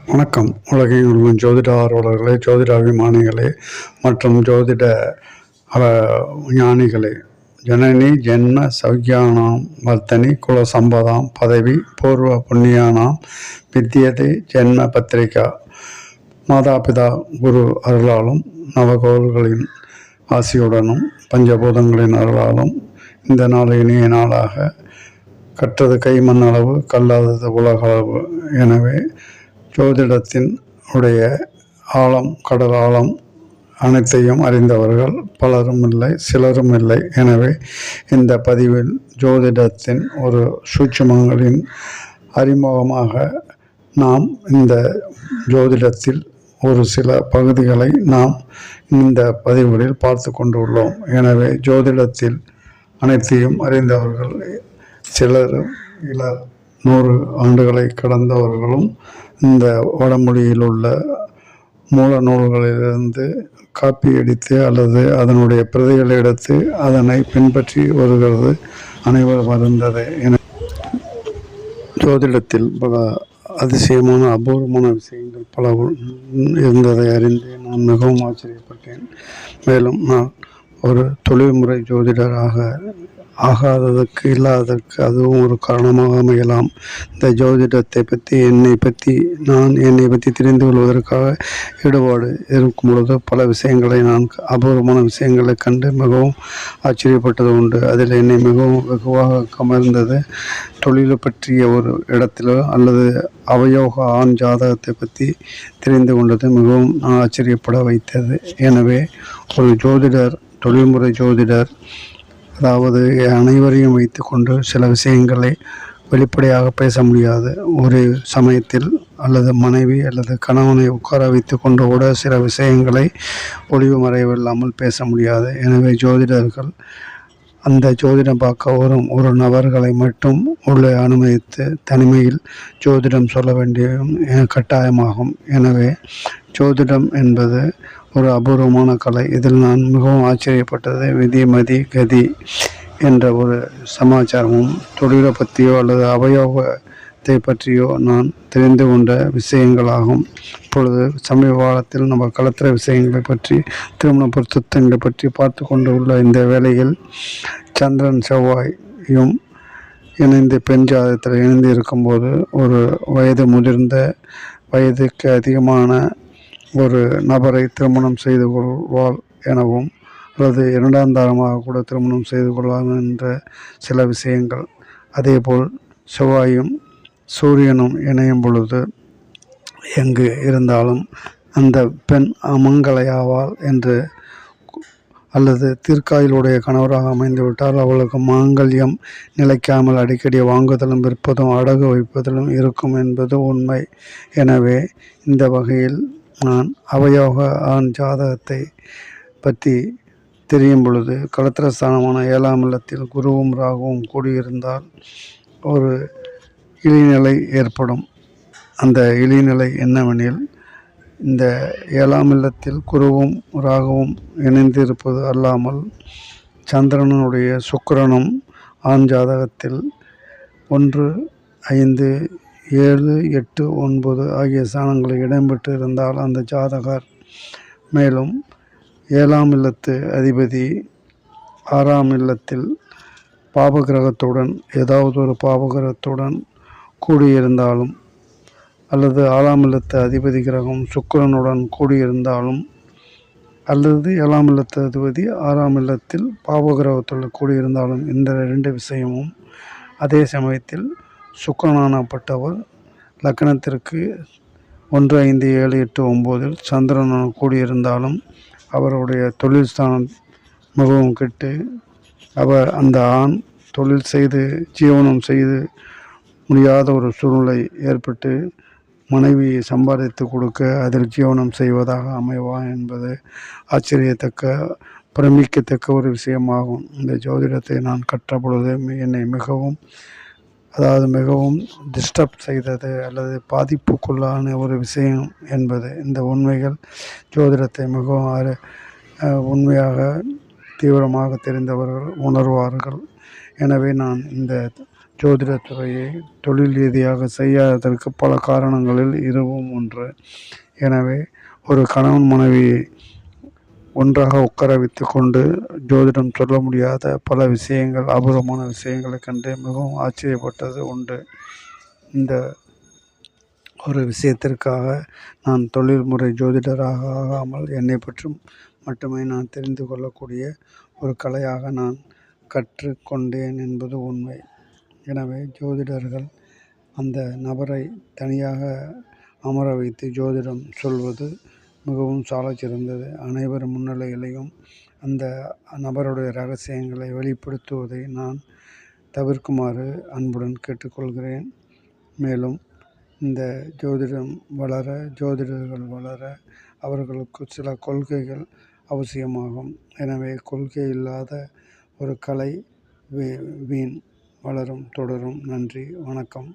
வணக்கம். உலகில் உள்ள ஜோதிட ஆர்வலர்களே, ஜோதிட அபிமானிகளே மற்றும் ஜோதிட ஞானிகளே, ஜனனி ஜென்ம சௌக்கியானாம் வர்த்தனி குல சம்பதாம் பதவி பூர்வ புண்ணியானாம் வித்தியதை ஜென்ம பத்திரிகா. மாதாபிதா குரு அருளாலும் நவகோள்களின் ஆசியுடனும் பஞ்சபூதங்களின் அருளாலும் இந்த நாள் இனிய நாளாக கற்றது கைமண் அளவு கல்லாதது உலகளவு. எனவே ஜோதிடத்தின் உடைய ஆழம், கடல் ஆழம் அனைத்தையும் அறிந்தவர்கள் பலரும் இல்லை, சிலரும் இல்லை. எனவே இந்த பதிவில் ஜோதிடத்தின் ஒரு சூட்சுமங்களின் அறிமுகமாக நாம் இந்த ஜோதிடத்தில் ஒரு சில பகுதிகளை நாம் இந்த பதிவுகளில் பார்த்து கொண்டு உள்ளோம். எனவே ஜோதிடத்தில் அனைத்தையும் அறிந்தவர்கள் சிலரும் 100 ஆண்டுகளை கடந்தவர்களும் இந்த வடமொழியில் உள்ள மூல நூல்களிலிருந்து காப்பி அடித்து அல்லது அதனுடைய பிரதிகளை எடுத்து அதனை பின்பற்றி வருகிறது அனைவரும் அறிந்தது. என ஜோதிடத்தில் பல அதிசயமான அபூர்வமான விஷயங்கள் பல இருந்ததை அறிந்து நான் மிகவும் ஆச்சரியப்பட்டேன். மேலும் நான் ஒரு தொழில்முறை ஜோதிடராக ஆகாததற்கு இல்லாததற்கு அதுவும் ஒரு காரணமாக அமையலாம். இந்த ஜோதிடத்தை பற்றி என்னை பற்றி தெரிந்து கொள்வதற்காக ஈடுபாடு இருக்கும் பொழுது பல விஷயங்களை நான் அபூர்வமான விஷயங்களை கண்டு மிகவும் ஆச்சரியப்பட்டது உண்டு. அதில் என்னை மிகவும் வெகுவாக கமர்ந்தது தொழிலை பற்றிய ஒரு இடத்திலோ அல்லது அவயோக ஆண் ஜாதகத்தை பற்றி தெரிந்து கொண்டது மிகவும் ஆச்சரியப்பட வைத்தது. எனவே ஒரு ஜோதிடர், தொழில்முறை ஜோதிடர், அதாவது அனைவரையும் வைத்து கொண்டு சில விஷயங்களை வெளிப்படையாக பேச முடியாது. ஒரு சமயத்தில் அல்லது மனைவி அல்லது கணவனை உட்கார வைத்து கொண்டு கூட சில விஷயங்களை ஒளிவு மறைவில்லாமல் பேச முடியாது. எனவே ஜோதிடர்கள் அந்த ஜோதிடம் பார்க்க வரும் ஒரு நபர்களை மட்டும் உள்ளே அனுமதித்து தனிமையில் ஜோதிடம் சொல்ல வேண்டிய கட்டாயமாகும். எனவே ஜோதிடம் என்பது ஒரு அபூர்வமான கலை. இதில் நான் மிகவும் ஆச்சரியப்பட்டது விதி மதி கதி என்ற ஒரு சமாச்சாரமும் தொழிலை பற்றியோ அல்லது அவயோகத்தை பற்றியோ நான் தெரிந்து கொண்ட விஷயங்களாகும். இப்பொழுது சமீப காலத்தில் நம்ம கலத்திர விஷயங்களை பற்றி, திருமண பொருத்தங்களை பற்றி பார்த்து கொண்டு உள்ள இந்த வேளையில் சந்திரன் செவ்வாயும் இணைந்து பெண் ஜாதகத்தில் இணைந்து இருக்கும்போது ஒரு வயதுக்கு அதிகமான ஒரு நபரை திருமணம் செய்து கொள்வாள் எனவும் அல்லது 2ஆம் தாரமாக கூட திருமணம் செய்து கொள்வாங்க என்ற சில விஷயங்கள். அதேபோல் செவ்வாயும் சூரியனும் இணையும் பொழுது எங்கு இருந்தாலும் அந்த பெண் அமங்கலையாவாள் என்று அல்லது தீர்க்காயிலுடைய கணவராக அமைந்துவிட்டால் அவளுக்கு மாங்கல்யம் நிலைக்காமல் அடிக்கடி வாங்குதலும் விற்பதும் அடகு வைப்பதிலும் இருக்கும் என்பது உண்மை. எனவே இந்த வகையில் நான் அவயோக ஆண் ஜாதகத்தை பற்றி தெரியும் பொழுது கலத்திரஸ்தானமான 7ஆம் இல்லத்தில் குருவும் ராகுவும் கூடியிருந்தால் ஒரு இழிநிலை ஏற்படும். அந்த இழிநிலை என்னவெனில், இந்த 7ஆம் இல்லத்தில் குருவும் ராகுவும் இணைந்திருப்பது அல்லாமல் சந்திரனுடைய சுக்கிரனும் ஆண் ஜாதகத்தில் 1, 5, 7, 8, 9 ஆகிய ஸ்தானங்களில் இடம்பெற்று இருந்தால் அந்த ஜாதகர், மேலும் 7ஆம் இல்லத்து அதிபதி 6ஆம் இல்லத்தில் பாபகிரகத்துடன் ஏதாவது ஒரு பாபகிரகத்துடன் கூடியிருந்தாலும் அல்லது 6ஆம் இல்லத்து அதிபதி கிரகம் சுக்கிரனுடன் கூடியிருந்தாலும் அல்லது 7ஆம் இல்லத்து அதிபதி 6ஆம் இல்லத்தில் பாபகிரகத்துடன் கூடியிருந்தாலும் இந்த 2 விஷயமும் அதே சமயத்தில் சுக்கிரனானப்பட்டவர் லக்னத்திற்கு 1, 5, 7, 8, 9 சந்திரனுடன் கூடியிருந்தாலும் அவருடைய தொழில் ஸ்தானம் மிகவும் கெட்டு அவர் அந்த ஆண் தொழில் செய்து ஜீவனம் செய்து முடியாத ஒரு சூழ்நிலை ஏற்பட்டு மனைவியை சம்பாதித்து கொடுக்க அதில் ஜீவனம் செய்வதாக அமைவான் என்பது ஆச்சரியத்தக்க, பிரமிக்கத்தக்க ஒரு விஷயமாகும். இந்த ஜோதிடத்தை நான் கற்ற பொழுது என்னை மிகவும் டிஸ்டர்ப் செய்தது அல்லது பாதிப்புக்குள்ளான ஒரு விஷயம் என்பது இந்த உண்மைகள். ஜோதிடத்தை மிகவும் உண்மையாக தீவிரமாக தெரிந்தவர்கள் உணர்வார்கள். எனவே நான் இந்த ஜோதிடத்துறையை தொழில் ரீதியாக செய்யாததற்கு பல காரணங்களில் இதுவும் ஒன்று. எனவே ஒரு கணவன் மனைவியை ஒன்றாக உட்கார வைத்து கொண்டு ஜோதிடம் சொல்ல முடியாத பல விஷயங்கள், அபூர்வமான விஷயங்களை கண்டு மிகவும் ஆச்சரியப்பட்டது உண்டு. இந்த ஒரு விஷயத்திற்காக நான் தொழில்முறை ஜோதிடராக ஆகாமல் என்னை பற்றி மட்டுமே நான் தெரிந்து கொள்ளக்கூடிய ஒரு கலையாக நான் கற்றுக்கொண்டேன் என்பது உண்மை. எனவே ஜோதிடர்கள் அந்த நபரை தனியாக அமர வைத்து ஜோதிடம் சொல்வது மிகவும் சாலச் சிறந்தது. அனைவர் முன்னிலையிலையும் அந்த நபருடைய ரகசியங்களை வெளிப்படுத்துவதை நான் தவிர்க்குமாறு அன்புடன் கேட்டுக்கொள்கிறேன். மேலும் இந்த ஜோதிடம் வளர, ஜோதிடர்கள் வளர அவர்களுக்கு சில கொள்கைகள் அவசியமாகும். எனவே கொள்கை இல்லாத ஒரு கலை வீண். வளரும், தொடரும். நன்றி, வணக்கம்.